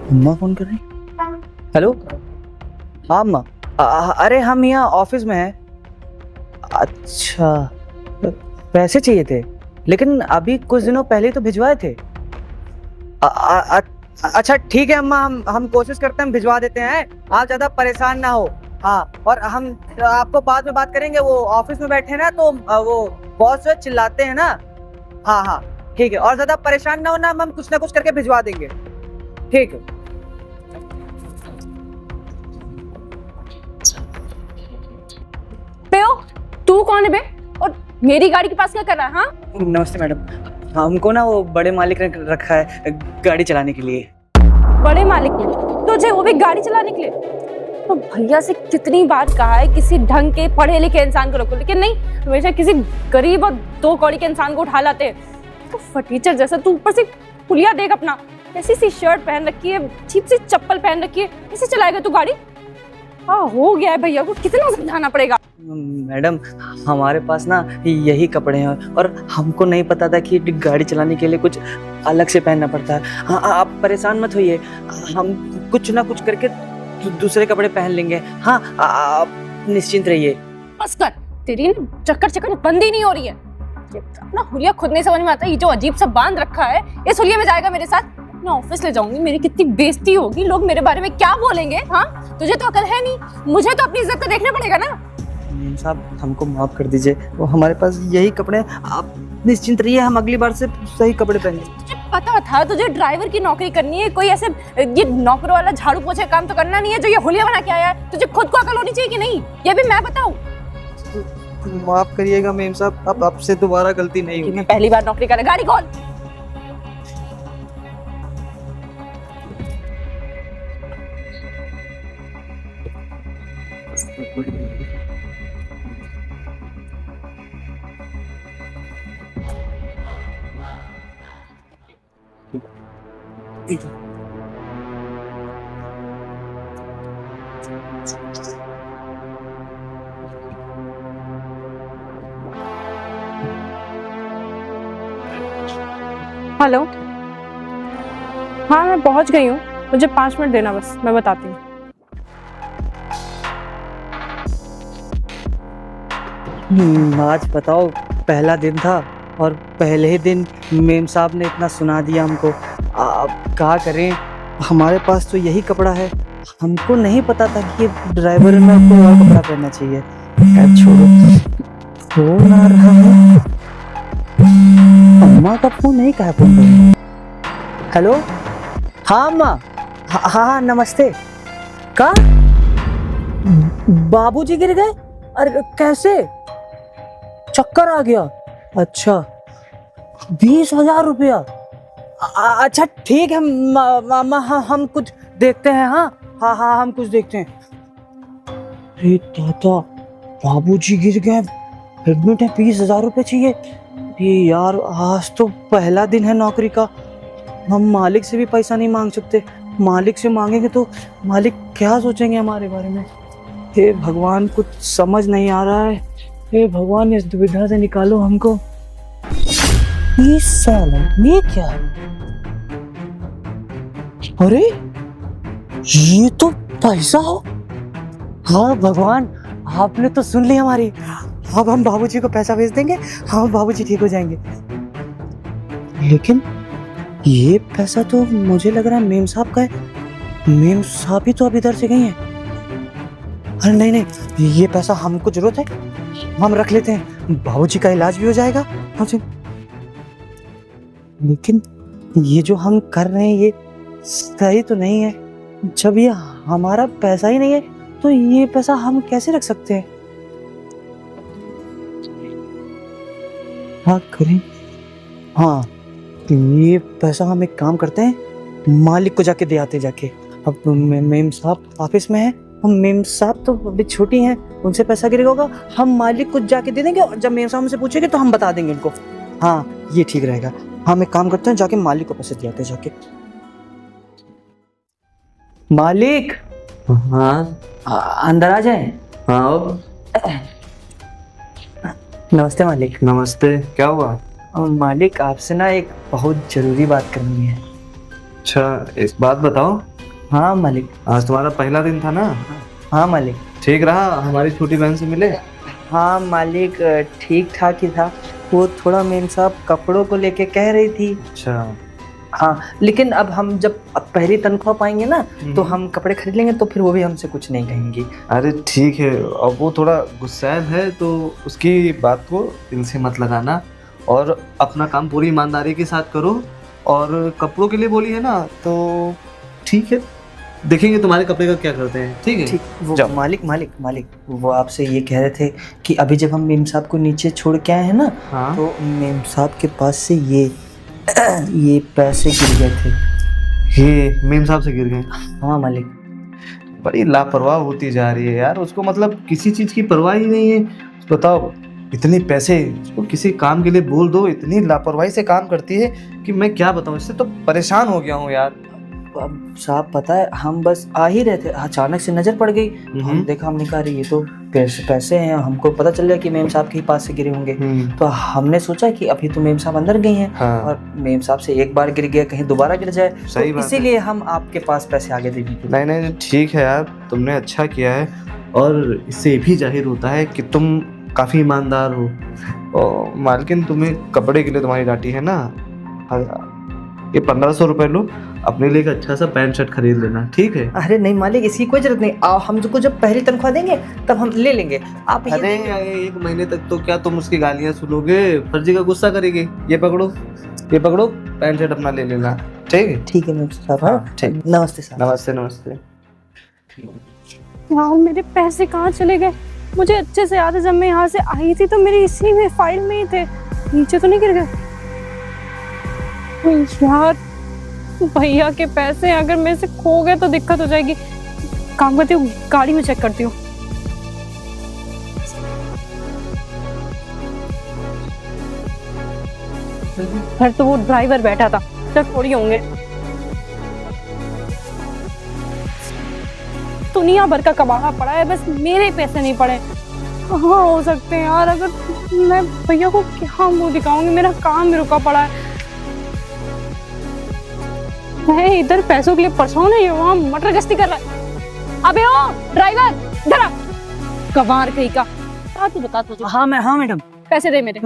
अम्मा फोन कर रही। हेलो, हाँ अम्मा। अरे हम यहाँ ऑफिस में हैं। अच्छा, पैसे चाहिए थे, लेकिन अभी कुछ दिनों पहले तो भिजवाए थे। अच्छा ठीक है अम्मा, हम कोशिश करते हैं, हम भिजवा देते हैं। आप ज़्यादा परेशान ना हो। हाँ, और हम आपको बाद में बात करेंगे। वो ऑफिस में बैठे हैं ना, तो वो बॉस चिल्लाते हैं ना। हाँ हाँ ठीक है, और ज़्यादा परेशान ना हो ना, हम कुछ ना कुछ करके भिजवा देंगे। ठीक है। पे हो, तू कौन है बे? और मेरी गाड़ी के पास क्या कर रहा है? हाँ, नमस्ते मैडम, हमको ना वो बड़े मालिक ने रखा है गाड़ी चलाने के लिए। बड़े मालिक ने तुझे वो भी गाड़ी चलाने के लिए? तो भैया से कितनी बार कहा है किसी ढंग के पढ़े लिखे इंसान को रखो, लेकिन नहीं, हमेशा किसी गरीब और दो कौड़ी के इंसान को उठा लाते हैं। तो फटीचर जैसा तू ऊपर से पुलिया देख अपना, ऐसी सी शर्ट पहन रखी है, चीप सी चप्पल पहन रखी है, कैसे चलाएगा तू गाड़ी? हाँ, हो गया है भैया को कितना समझाना पड़ेगा। मैडम, हमारे पास ना यही कपड़े हैं, और हमको नहीं पता था कि गाड़ी चलाने के लिए कुछ अलग से पहनना पड़ता है। हाँ, आप परेशान मत होइए, हम कुछ ना कुछ करके दूसरे कपड़े पहन लेंगे। हाँ, आप निश्चिंत रहिए। बस कर, तेरी ना चक्कर बंद ही नहीं हो रही है। ये अपना हुलिया खुद नहीं समझ में आता, ये जो अजीब सा बांध रखा है, इस हुलिया में जाएगा मेरे साथ। मैं ऑफिस ले जाऊंगी, मेरी कितनी बेइज्जती होगी, लोग मेरे बारे में क्या बोलेंगे? हाँ, तुझे तो अकल है नहीं, मुझे तो अपनी इज्जत का देखना पड़ेगा ना। साहब, हमको माफ कर दीजिए, वो हमारे पास यही कपड़े हैं। आप निश्चिंत रहिए, हम अगली बार से सही कपड़े पहनेंगे। तुझे पता था तुझे ड्राइवर की नौकरी करनी है, कोई ऐसे ये नौकर वाला झाड़ू पोछे काम तो करना नहीं है जो ये हुलिया बना के आया है। तुझे खुद को अकल होनी चाहिए कि नहीं, ये भी मैं बताऊं? माफ करिएगा मेम साहब, अब आपसे दोबारा गलती नहीं होगी। मैं पहली बार नौकरी कर रहा, गाड़ी कौन? हेलो, हाँ मैं पहुंच गई हूँ, मुझे 5 मिनट देना बस, मैं बताती हूँ। आज बताओ, पहला दिन था और पहले ही दिन मेम साहब ने इतना सुना दिया हमको। अब क्या करें, हमारे पास तो यही कपड़ा है। हमको नहीं पता था कि ड्राइवर में कोई और कपड़ा पहनना चाहिए। खैर छोड़ो, फोन आ रहा है। अम्मा का फोन नहीं, कहा फोन कर रही है। हेलो, हाँ अम्मा। हाँ हाँ नमस्ते। का बाबूजी गिर गए? अरे कैसे? चक्कर आ गया? अच्छा, 20,000 रुपया। अच्छा ठीक है मामा, हाँ हम कुछ देखते हैं। हाँ हाँ हाँ हम कुछ देखते हैं। अरे दादा, बाबूजी गिर गए, एडमिट है, 20,000 रुपये चाहिए। ये यार, आज तो पहला दिन है नौकरी का, हम मालिक से भी पैसा नहीं मांग सकते। मालिक से मांगेंगे तो मालिक क्या सोचेंगे हमारे बारे में। हे भगवान, कुछ समझ नहीं आ रहा है। हे भगवान, इस दुविधा से निकालो हमको। ये साला, ये क्या है? अरे ये तो पैसा हो। हाँ भगवान, आपने तो सुन ली हमारी। अब हम बाबूजी को पैसा भेज देंगे, हाँ बाबूजी ठीक हो जाएंगे। लेकिन ये पैसा तो मुझे लग रहा है मेम साहब का है। मेम साहब ही तो अब इधर से गई हैं। अरे नहीं नहीं, ये पैसा हमको जरूरत है, हम रख लेते हैं, बाबूजी का इलाज भी हो जाएगा हमसे। लेकिन ये जो हम कर रहे हैं ये सही तो नहीं है। जब ये हमारा पैसा ही नहीं है तो ये पैसा हम कैसे रख सकते हैं? हाँ करें, हाँ ये पैसा हम एक काम करते हैं, मालिक को जाके दे आते जाके। अब मेम साहब ऑफिस में है, हम मेम साहब तो अभी छोटी हैं, उनसे पैसा गिरेगा होगा, हम मालिक को जाके दे देंगे, और जब मेम साहब हमसे पूछेंगे तो हम बता देंगे उनको। हाँ ये ठीक रहेगा, हम एक काम करते हैं, जाके मालिक को पैसे दे आते जाके। मालिक, हाँ अंदर आ जाए। हाँ, नमस्ते मालिक। नमस्ते, क्या हुआ? मालिक, आपसे ना एक बहुत जरूरी बात करनी है। अच्छा, इस बात बताओ। हाँ मालिक। आज तुम्हारा पहला दिन था ना? हाँ मालिक। ठीक रहा? हमारी छोटी बहन से मिले? हाँ मालिक, ठीक ठाक ही था। वो थोड़ा मेम साहब कपड़ों को लेके कह रही थी। अच्छा। हाँ, लेकिन अब हम जब अब पहली तनख्वाह पाएंगे ना तो हम कपड़े खरीद लेंगे, तो फिर वो भी हमसे कुछ नहीं कहेंगी। अरे ठीक है, अब वो थोड़ा गुस्सैल है तो उसकी बात को दिल से मत लगाना और अपना काम पूरी ईमानदारी के साथ करो। और कपड़ों के लिए बोली है ना तो ठीक है, देखेंगे तुम्हारे कपड़े का क्या करते हैं। ठीक है ठीक। वो जाओ। मालिक वो आपसे ये कह रहे थे कि अभी जब हम मेम साहब को नीचे छोड़ के आए हैं ना, हाँ। तो मेम साहब के पास से ये पैसे गिर गए थे। हे मेम साहब से गिर गए? हाँ मालिक। बड़ी लापरवाह होती जा रही है यार, उसको मतलब किसी चीज की परवाह ही नहीं है। बताओ, इतने पैसे उसको किसी काम के लिए बोल दो, इतनी लापरवाही से काम करती है कि मैं क्या बताऊं, इससे तो परेशान हो गया हूँ यार। अब साहब पता है, हम बस आ ही रहे थे, अचानक से नजर पड़ गई। हम देखा, हमने कहा अरे ये तो पैसे हैं। हमको पता चल गया कि मेम साहब के ही पास से गिरे होंगे, तो हमने सोचा कि अभी तो मेम साहब अंदर गई हैं। हाँ। और मेम साहब से एक बार गिर गया, कहीं दोबारा गिर जाए, सही तो बात है। इसीलिए हम आपके पास पैसे आगे दे दीजिए। नहीं ठीक है यार, तुमने अच्छा किया है और इससे ये भी जाहिर होता है कि तुम काफ़ी ईमानदार हो। और मालकिन तुम्हें कपड़े के लिए तुम्हारी डांटी है ना, ये 1500 रुपये लो, अपने लिए एक अच्छा सा पैंट शर्ट खरीद लेना। ठीक है? अरे नहीं मालिक, इसकी कोई जरूरत नहीं। हमको जब पहली तनख्वाह देंगे तब हम ले लेंगे। आप ये अरे एक महीने तक तो क्या तुम उसकी गालियाँ सुनोगे, फर्जी का गुस्सा करेगी। ये पकड़ो पैंट शर्ट अपना ले लेना। ठीक है? ठीक है मेम साहब। हाँ, ठीक। नमस्ते साहब। नमस्ते। यार मेरे पैसे कहाँ चले गए? मुझे अच्छे से याद है, जब मैं यहाँ से आई थी तो मेरे इसी में फाइल में ही थे, नीचे तो नहीं गिर गए? यार भैया के पैसे अगर मेरे से खो गए तो दिक्कत हो जाएगी। काम करती हूँ, गाड़ी में चेक करती हूँ। घर तो वो ड्राइवर बैठा था, तो थोड़ी होंगे। दुनिया भर का कबाड़ा पड़ा है, बस मेरे पैसे नहीं पड़े। कहाँ हो सकते हैं यार? अगर मैं भैया को क्या मुंह दिखाऊंगी, मेरा काम भी रुका पड़ा है। मैं इधर पैसों के लिए परेशान है, वहाँ मटर गश्ती कर रहा है। अबे ओ ड्राइवर, इधर आ। गंवार कहीं का। बता तुझे। हाँ मैडम। पैसे दे मेरे।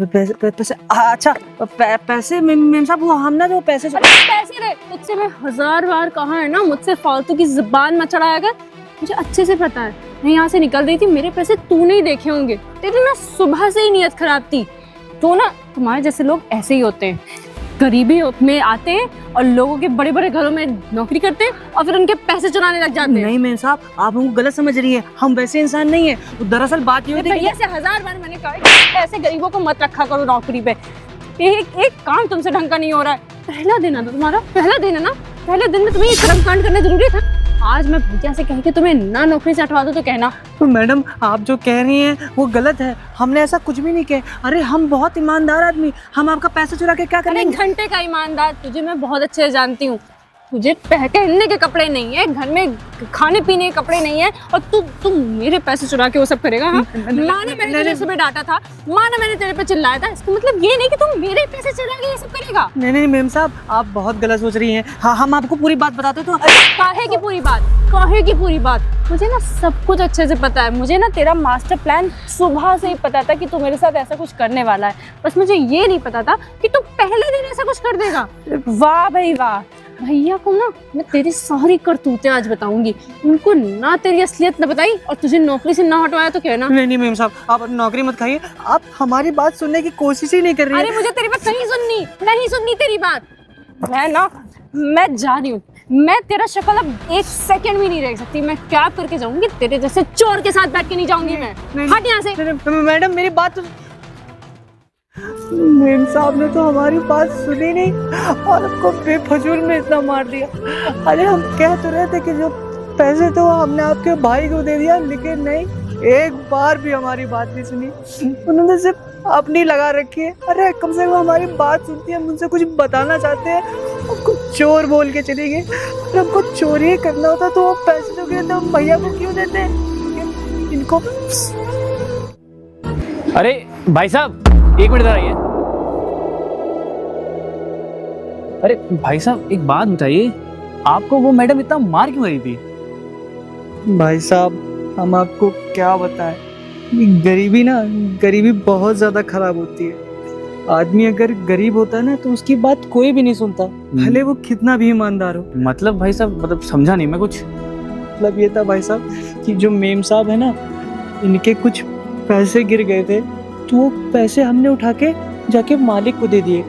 पैसे अच्छा, पैसे मेम साहब, वो हम ना जो पैसे पैसे दे। तुझसे मैं 1000 बार कहा है ना, मुझसे फालतू की जुबान मत चढ़ाया कर। मुझे अच्छे से पता है, मैं यहाँ से निकल रही थी, मेरे पैसे तूने ही देखे होंगे। तेरी ना सुबह से ही नीयत खराब थी। तो ना तुम्हारे जैसे लोग ऐसे ही होते हैं, गरीबी में आते हैं और लोगों के बड़े बड़े घरों में नौकरी करते हैं और फिर उनके पैसे चुराने लग जाते हैं। नहीं मेम साहब, आप हमको गलत समझ रही हैं, हम वैसे इंसान नहीं है। दरअसल बात ये होती है भैया से 1000 बार मैंने कहा कि ऐसे गरीबों को मत रखा करो नौकरी पे। एक काम तुमसे ढंग का नहीं हो रहा है। पहला दिन है ना तुम्हारा, पहला दिन है ना, पहले दिन में तुम्हें ये कर्म कांड करना जरूरी था। आज मैं भैया से कह के तुम्हें ना नौकरी से हटवा दूं तो कहना। तो मैडम आप जो कह रही हैं वो गलत है, हमने ऐसा कुछ भी नहीं किया। अरे हम बहुत ईमानदार आदमी, हम आपका पैसा चुरा के क्या अरे करेंगे? घंटे का ईमानदार तुझे मैं बहुत अच्छे से जानती हूँ। तुझे पहनने के कपड़े नहीं है, घर में खाने पीने के कपड़े नहीं है, और तू मेरे पैसे चुरा के वो सब करेगा? हाँ? माँ ने मैंने तुझे सुबह डांटा था, माँ ने मैंने तेरे पे चिल्लाया था, इसका मतलब ये नहीं कि तुम मेरे पैसे चुरा के ये सब करेगा। नहीं मेम साहब, आप बहुत गलत सोच रही हैं। हाँ, हम आपको पूरी बात बताते तो। काहे की पूरी बात? काहे की पूरी बात? मुझे ना सब कुछ अच्छे से पता है। मुझे ना तेरा मास्टर प्लान सुबह से ही पता था कि तू मेरे साथ ऐसा कुछ करने वाला है। बस मुझे ये नहीं पता था कि तू पहले दिन ऐसा कुछ कर देगा। वाह भाई वाह। भैया को ना मैं तेरी सारी करतूतें आज बताऊंगी। उनको ना तेरी असलियत न बताई और तुझे नौकरी से ना हटवाया तो कहना। नहीं मेम साहब, आप नौकरी मत खाइए, आप हमारी बात सुनने की कोशिश ही नहीं कर रही अरे मुझे तेरी बात नहीं सुननी तेरी बात। मैं जा रही हूँ। मैं तेरा शक्ल अब 1 सेकंड भी नहीं रह सकती। मैं कैब करके जाऊंगी, तेरे जैसे चोर के साथ बैठ के नहीं जाऊंगी मैं। हट यहाँ से। मैडम मेरी बात तो। मेम साहब ने तो हमारी बात सुनी नहीं और हमको बेफजूल में इतना मार दिया। अरे हम कह तो रहे थे कि जो पैसे तो हमने आपके भाई को दे दिया, लेकिन नहीं, एक बार भी हमारी बात नहीं सुनी। उन्होंने सिर्फ अपनी लगा रखी है। अरे कम से कम हमारी बात सुनती है, हम उनसे कुछ बताना चाहते हैं, हमको चोर बोल के चले गए। अगर हमको चोरी करना होता तो वो पैसे तो गए, तो हम भैया को क्यों देते इनको? अरे भाई साहब, 1 मिनट इधर आइए। अरे भाई साहब, एक बात बताइए, आपको वो मैडम इतना मार क्यों रही थी? भाई साहब हम आपको क्या बताएं, ये गरीबी बहुत ज़्यादा खराब होती है। आदमी अगर गरीब होता है ना तो उसकी बात कोई भी नहीं सुनता, भले वो कितना भी ईमानदार हो। मतलब भाई साहब, मतलब समझा नहीं मैं कुछ। मतलब ये था भाई साहब कि जो मेम साहब है ना, इनके कुछ पैसे गिर गए थे, तो वो पैसे हमने उठा के जाके मालिक को दे दिए,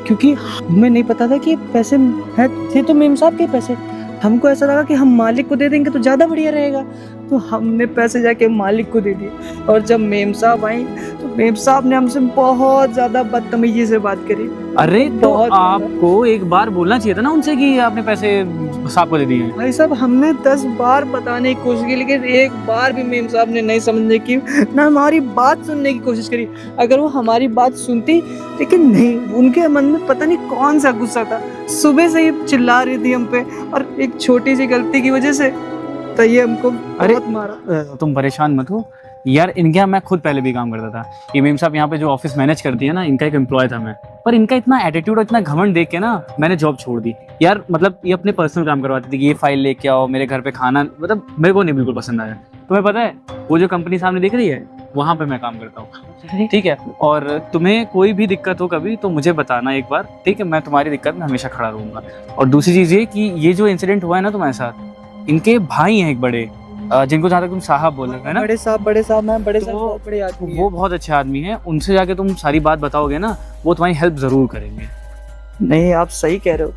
क्योंकि हमें नहीं पता था कि पैसे थे तो मेम साहब के पैसे। हमको ऐसा लगा कि हम मालिक को दे देंगे तो ज़्यादा बढ़िया रहेगा, तो हमने पैसे जाके मालिक को दे दिए। और जब मेम साहब आई तो मेम साहब ने हमसे बहुत ज़्यादा बदतमीजी से बात करी। अरे तो बहुत आपको एक बार बोलना चाहिए था ना उनसे कि आपने पैसे साहब को दे दिए हैं। भाई साहब हमने 10 बार बताने की कोशिश की, लेकिन एक बार भी मेम साहब ने नहीं समझने की, ना हमारी बात सुनने की कोशिश करी। अगर वो हमारी बात सुनती, लेकिन नहीं, उनके मन में पता नहीं कौन सा गुस्सा था। सुबह से ही चिल्ला रही थी हम पे, और एक छोटी सी गलती की वजह से तो ये हमको बहुत मारा। तुम परेशान मत हो यार, इनके यहाँ मैं खुद पहले भी काम करता था। ये मेम साहब यहाँ पे जो ऑफिस मैनेज करती है ना, इनका एक एम्प्लॉय था मैं। पर इनका इतना एटीट्यूड और इतना घमंड देख के ना मैंने जॉब छोड़ दी यार। मतलब ये अपने पर्सनल काम करवाती थी कि ये फाइल लेके आओ, मेरे घर पे खाना, मतलब मेरे को नहीं बिल्कुल पसंद आया। तुम्हें पता है वो जो कंपनी सामने दिख रही है, वहाँ पे मैं काम करता हूँ, ठीक है। और तुम्हें कोई भी दिक्कत हो कभी तो मुझे बताना एक बार, ठीक है। मैं तुम्हारी दिक्कत में हमेशा खड़ा रहूँगा। और दूसरी चीज़ ये कि ये जो इंसिडेंट हुआ है ना तुम्हारे साथ, इनके भाई हैं एक बड़े, जिनको जहाँ तक तुम साहब बोल रहे हो, है ना? बड़े साहब मैं बड़े साहब तो बहुत बड़े आदमी हैं। वो बहुत अच्छे आदमी हैं। उनसे जाके तुम सारी बात बताओगे ना, वो तुम्हारी हेल्प ज़रूर करेंगे। नहीं आप सही कह रहे हो,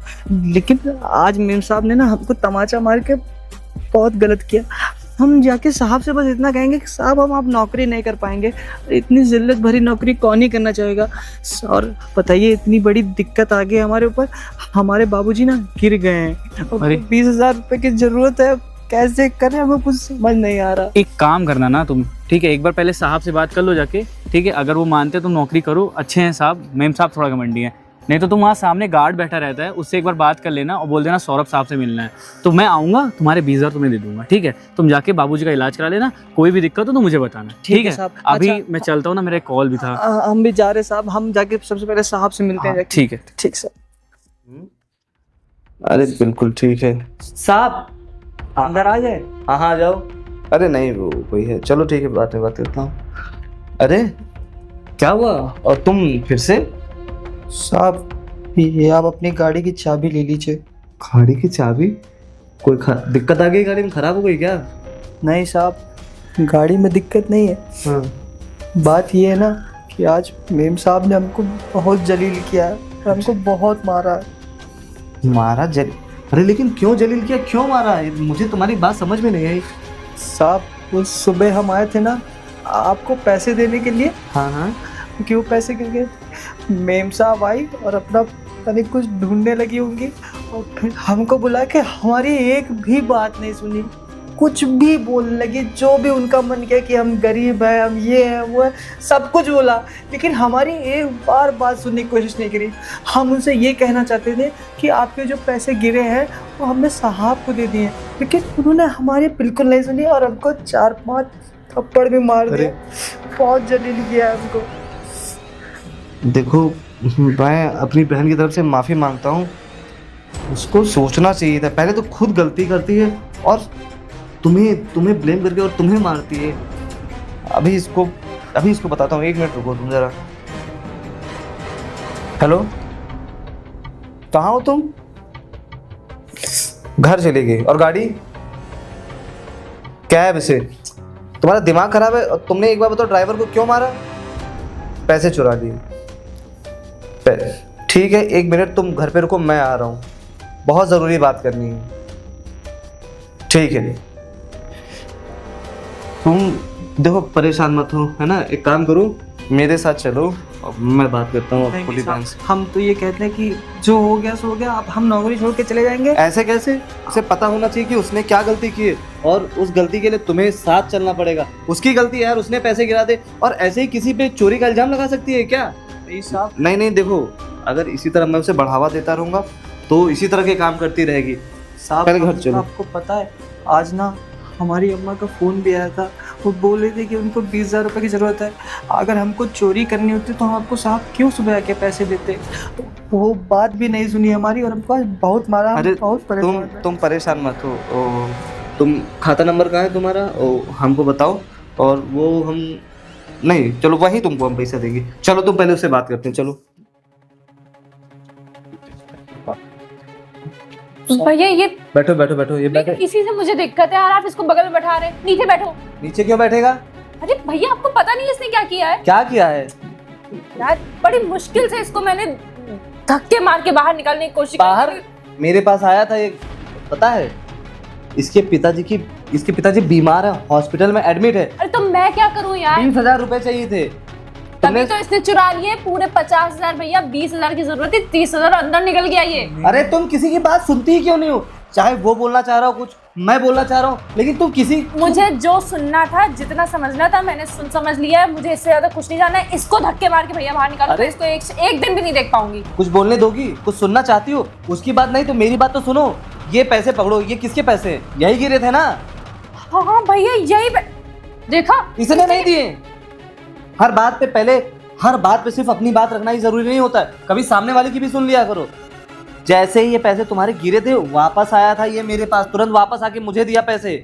लेकिन आज मेम साहब ने ना हमको तमाचा मार के बहुत गलत किया। हम जाके साहब से बस इतना कहेंगे कि साहब हम आप नौकरी नहीं कर पाएंगे, इतनी जिल्लत भरी नौकरी कौन ही करना चाहेगा। और बताइए इतनी बड़ी दिक्कत आ गई हमारे ऊपर, हमारे बाबूजी ना गिर गए हैं, अरे। 20,000 रुपए की जरूरत है, कैसे करें हमें कुछ समझ नहीं आ रहा। एक काम करना ना तुम, ठीक है, एक बार पहले साहब से बात कर लो जाके, ठीक है। अगर वो मानते तुम नौकरी करो, अच्छे हैं साहब, मेम साहब थोड़ा घमंडी है। नहीं तो तुम वहाँ सामने गार्ड बैठा रहता है, उससे एक बार बात कर लेना और बोल देना सौरभ साहब से मिलना है, तो मैं आऊँगा, तुम्हारे 20,000 तुम्हें दे दूंगा, ठीक है। तुम जाके बाबूजी का इलाज करा लेना, कोई भी दिक्कत हो तो मुझे बताना, ठीक है साहब। अभी अच्छा, मैं चलता हूँ ना, मेरा कॉल भी था। हम भी जा रहे साहब, हम जाके सबसे पहले साहब से मिलते हैं हाँ, जाके। ठीक है। ठीक सर। अरे बिल्कुल ठीक है। साहब अंदर आ जाए। हाँ हाँ, आ जाओ। अरे नहीं, वो कोई है, चलो ठीक है, बात करता हूँ। अरे क्या हुआ? और तुम फिर से? साहब ये आप अपनी गाड़ी की चाबी ले लीजिए। गाड़ी की चाबी? कोई दिक्कत आ गई? गाड़ी में खराब हो गई क्या? नहीं साहब, गाड़ी में दिक्कत नहीं है। हाँ। बात ये है ना कि आज मेम साहब ने हमको बहुत जलील किया है, हमको बहुत मारा है। मारा? अरे लेकिन क्यों जलील किया, क्यों मारा? मुझे तुम्हारी बात समझ में नहीं आई। साहब वो सुबह हम आए थे ना आपको पैसे देने के लिए, हाँ हाँ। क्यों पैसे गिर गए, मेम साहब आई और अपना पता नहीं कुछ ढूंढने लगी होंगी, और फिर हमको बुला के हमारी एक भी बात नहीं सुनी, कुछ भी बोलने लगी, जो भी उनका मन किया कि हम गरीब हैं, हम ये हैं वो है, सब कुछ बोला, लेकिन हमारी एक बार बात सुनने की कोशिश नहीं करी। हम उनसे ये कहना चाहते थे कि आपके जो पैसे गिरे हैं वो हमने साहब को दे दिए, लेकिन उन्होंने हमारी बिल्कुल नहीं सुनी और हमको 4-5 थप्पड़ भी मार दिए, बहुत जलील किया है हमको। देखो मैं अपनी बहन की तरफ से माफ़ी मांगता हूँ, उसको सोचना चाहिए था, पहले तो खुद गलती करती है और तुम्हें ब्लेम करके और तुम्हें मारती है। अभी इसको बताता हूँ, 1 मिनट रुको तुम जरा। हेलो, कहाँ हो तुम? घर चली गई? और गाड़ी क्या है? वैसे तुम्हारा दिमाग खराब है? और तुमने एक बार बताओ ड्राइवर को क्यों मारा? पैसे चुरा लिए? ठीक है, 1 मिनट तुम घर पे रुको, मैं आ रहा हूँ, बहुत ज़रूरी बात करनी है। ठीक है, तुम देखो परेशान मत हो, है ना। एक काम करो, मेरे साथ चलो और मैं बात करता हूँ पुलिस वाले से। हम तो ये कहते हैं कि जो हो गया सो हो गया, अब हम नौकरी छोड़ के चले जाएंगे। ऐसे कैसे? उसे पता होना चाहिए कि उसने क्या गलती की है, और उस गलती के लिए तुम्हें साथ चलना पड़ेगा। उसकी गलती है यार, उसने पैसे गिरा दे, और ऐसे ही किसी पे चोरी का इल्जाम लगा सकती है क्या? साहब नहीं, देखो अगर इसी तरह मैं उसे बढ़ावा देता रहूँगा तो इसी तरह के काम करती रहेगी। साहब पहले घर चलो। आपको पता है आज ना हमारी अम्मा का फ़ोन भी आया था, वो बोल रहे थे कि उनको 20,000 रुपये की ज़रूरत है, अगर हमको चोरी करनी होती तो हम आपको साहब क्यों सुबह आके पैसे देते। तो वो बात भी नहीं सुनी हमारी और हमको आज बहुत मारा, हम अरे बहुत परेशान हैं। तुम परेशान मत हो। तुम खाता नंबर कहाँ है तुम्हारा, हमको बताओ। और वो हम नहीं, चलो वहीं तुमको हम पैसा देंगे। चलो तुम पहले उससे बात करते हैं, चलो। भैया ये बैठो बैठो बैठो, ये बैठो। इसी से मुझे दिक्कत है यार, आप इसको बगल में बैठा रहे हैं। नीचे बैठो। नीचे क्यों बैठेगा? अरे भैया आपको पता नहीं इसने क्या किया है? क्या किया है? यार बड़ी मुश्किल से इसको मैंने धक्के मार के बाहर निकालने की कोशिश बाहर? की। मेरे पास आया था ये, पता है इसके पिताजी बीमार है, हॉस्पिटल में एडमिट है। अरे तो मैं क्या करूं यार? 20,000 रुपए चाहिए थे। तभी तो इसने चुरा लिए पूरे 50,000। भैया 20,000 की जरूरत थी, 30,000 अंदर निकल गया ये। अरे तुम किसी की बात सुनती ही क्यों नहीं हो? चाहे वो बोलना चाह रहा हो कुछ, मैं बोलना चाह रहा हूँ, लेकिन तुम मुझे जो सुनना था, जितना समझना था मैंने समझ लिया है। मुझे इससे ज्यादा कुछ नहीं जानना है। इसको धक्के मार के भैया बाहर निकालो। अरे इसको एक दिन भी नहीं देख पाऊंगी। कुछ बोलने दोगी? कुछ सुनना चाहती हो? उसकी बात नहीं तो मेरी बात तो सुनो। ये पैसे पकड़ो, ये किसके पैसे हैं? यही गिरे थे ना? हाँ भैया यही देखा, इसने नहीं दिए। हर बात पे सिर्फ अपनी बात रखना ही जरूरी नहीं होता है, कभी सामने वाले की भी सुन लिया करो। जैसे ही ये पैसे तुम्हारे गिरे थे, वापस आया था ये मेरे पास, तुरंत वापस आके मुझे दिया पैसे।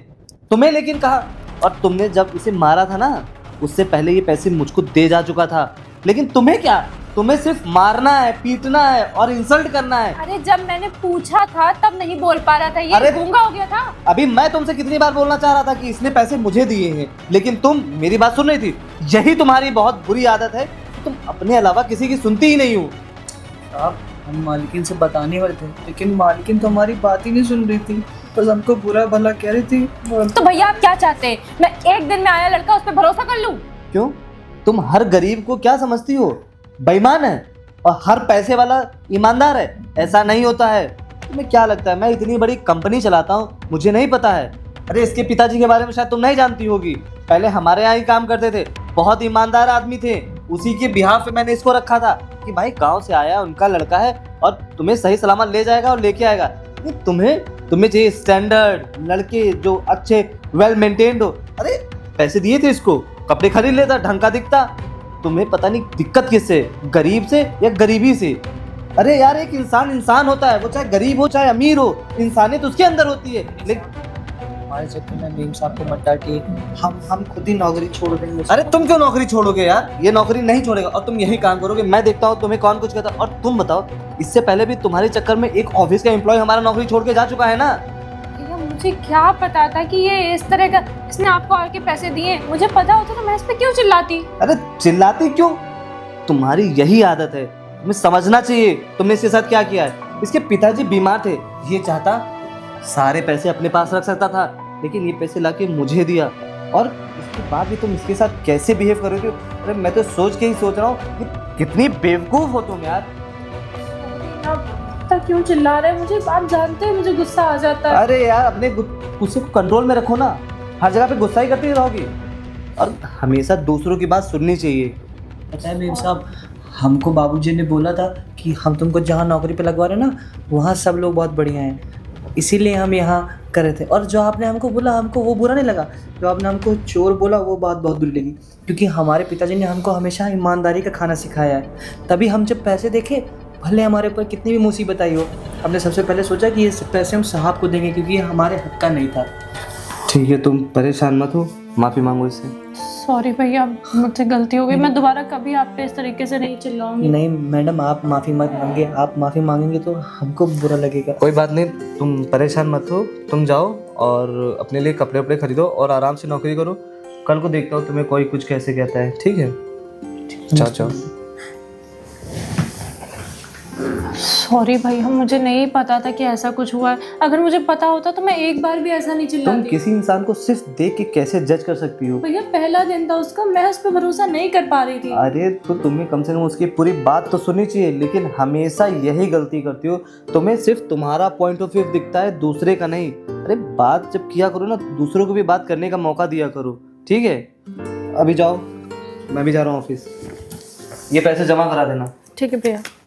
तुम्हें लेकिन कहा, और तुमने जब इसे मारा था ना, उससे पहले ये पैसे मुझको दे जा चुका था। लेकिन तुम्हें क्या, तुम्हें सिर्फ मारना है, पीटना है और इंसल्ट करना है। अरे जब मैंने पूछा था तब नहीं बोल पा रहा था, ये गूंगा हो गया था। अभी मैं तुमसे कितनी बार बोलना चाह रहा था कि इसने पैसे मुझे दिए हैं, लेकिन तुम मेरी बात सुन रही थी। यही तुम्हारी बहुत बुरी आदत है, तुम अपने अलावा किसी की सुनती ही नहीं हो। साहब हम मालकिन से बताने वाले थे, लेकिन मालकिन तो हमारी बात ही नहीं सुन रही थी, बस हमको बुरा भला कह रही थी। तो भैया आप क्या चाहते हैं? मैं एक दिन में आया लड़का, उस पर भरोसा कर लूं? क्यों? तुम हर गरीब को क्या समझती हो? बेईमान है, और हर पैसे वाला ईमानदार है? ऐसा नहीं होता है। तुम्हें क्या लगता है मैं इतनी बड़ी कंपनी चलाता हूँ, मुझे नहीं पता है? अरे इसके पिताजी के बारे में शायद तुम नहीं जानती होगी। पहले हमारे यहाँ ही काम करते थे, बहुत ईमानदार आदमी थे। उसी के बिहाफ पे मैंने इसको रखा था कि भाई गांव से आया, उनका लड़का है और तुम्हें सही सलामत ले जाएगा और लेके आएगा। तुम्हें चाहिए स्टैंडर्ड लड़के जो अच्छे वेल मेंटेन्ड हो। अरे पैसे दिए थे इसको, कपड़े खरीद लेता, ढंग का दिखता। तुम्हें पता नहीं दिक्कत किससे, गरीब से या गरीबी से? अरे यार एक इंसान होता है, वो चाहे गरीब हो चाहे अमीर हो, इंसानियत उसके अंदर होती है। लेकिन हमारे चक्कर में मेम साहब को मत डांटिए, हम खुद ही नौकरी छोड़ देंगे। अरे तुम क्यों नौकरी छोड़ोगे यार? ये नौकरी नहीं छोड़ेगा और तुम यही काम करोगे। मैं देखता हूँ तुम्हें कौन कुछ कहता। और तुम बताओ, इससे पहले भी तुम्हारे चक्कर में एक ऑफिस का एम्प्लॉय हमारा नौकरी छोड़ के जा चुका है ना? भैया मुझे क्या पता था कि ये इस तरह का, इसने आपको आके पैसे दिए। मुझे पता होता तो मैं इस पे क्यों चिल्लाती? अरे चिल्लाती क्यों? तुम्हारी यही आदत है, तुम्हें समझना चाहिए तुमने इसके साथ क्या किया है। इसके पिताजी बीमार थे, ये चाहता सारे पैसे अपने पास रख सकता था, लेकिन ये पैसे लाके मुझे दिया। और इसके बाद भी तुम इसके साथ कैसे बिहेव करोगे? अरे मैं तो सोच के ही सोच रहा हूँ कि कितनी बेवकूफ हो तुम यार। आप क्यों चिल्ला रहे हैं? मुझे आप जानते हैं मुझे गुस्सा आ जाता है। अरे यार अपने गुस्से को कंट्रोल में रखो ना, हर जगह पे गुस्सा ही करती रहोगी। और हमेशा दूसरों की बात सुननी चाहिए। पता है मेम साहब, हमको बाबूजी ने बोला था कि हम तुमको जहाँ नौकरी पे लगवा रहे हैं ना, वहाँ सब लोग बहुत बढ़िया हैं, इसीलिए हम यहाँ कर रहे थे। और जो आपने हमको बोला, हमको वो बुरा नहीं लगा। जो आपने हमको चोर बोला, वो बात बहुत बुरी लगी, क्योंकि हमारे पिताजी ने हमको हमेशा ईमानदारी का खाना सिखाया है। तभी हम जब पैसे देखे, भले हमारे ऊपर कितनी भी मुसीबत आई हो, हमने सबसे पहले सोचा कि ये पैसे हम साहब को देंगे, क्योंकि ये हमारे हक का नहीं था। ठीक है, तुम परेशान मत हो, माफ़ी मांगो इससे। सॉरी भैया, मुझसे गलती हो गई। मैं दोबारा कभी आप पे इस तरीके से नहीं चिल्लाऊंगी। नहीं मैडम, आप माफ़ी मत मांगे। आप माफ़ी मांगेंगे तो हमको बुरा लगेगा। कोई बात नहीं, तुम परेशान मत हो। तुम जाओ और अपने लिए कपड़े वपड़े खरीदो और आराम से नौकरी करो। कल को देखता हूँ तुम्हें कोई कुछ कैसे कहता है। ठीक है, जाओ जाओ। सॉरी भैया, मुझे नहीं पता था कि ऐसा कुछ हुआ है। अगर मुझे पता होता तो मैं एक बार भी ऐसा नहीं तुम चिल्लाती। किसी इंसान को सिर्फ देख के कैसे जज कर सकती हो? भैया पहला दिन था उसका, मैं उस पर भरोसा नहीं कर पा रही थी। अरे तो तुम्हें कम से कम उसकी पूरी बात तो सुननी चाहिए, लेकिन हमेशा यही गलती करती हो। तुम्हें सिर्फ तुम्हारा पॉइंट ऑफ व्यू दिखता है, दूसरे का नहीं। अरे बात जब किया करो ना, दूसरों को भी बात करने का मौका दिया करो। ठीक है, अभी जाओ, मैं भी जा रहा हूँ ऑफिस। ये पैसे जमा करा देना। ठीक है भैया।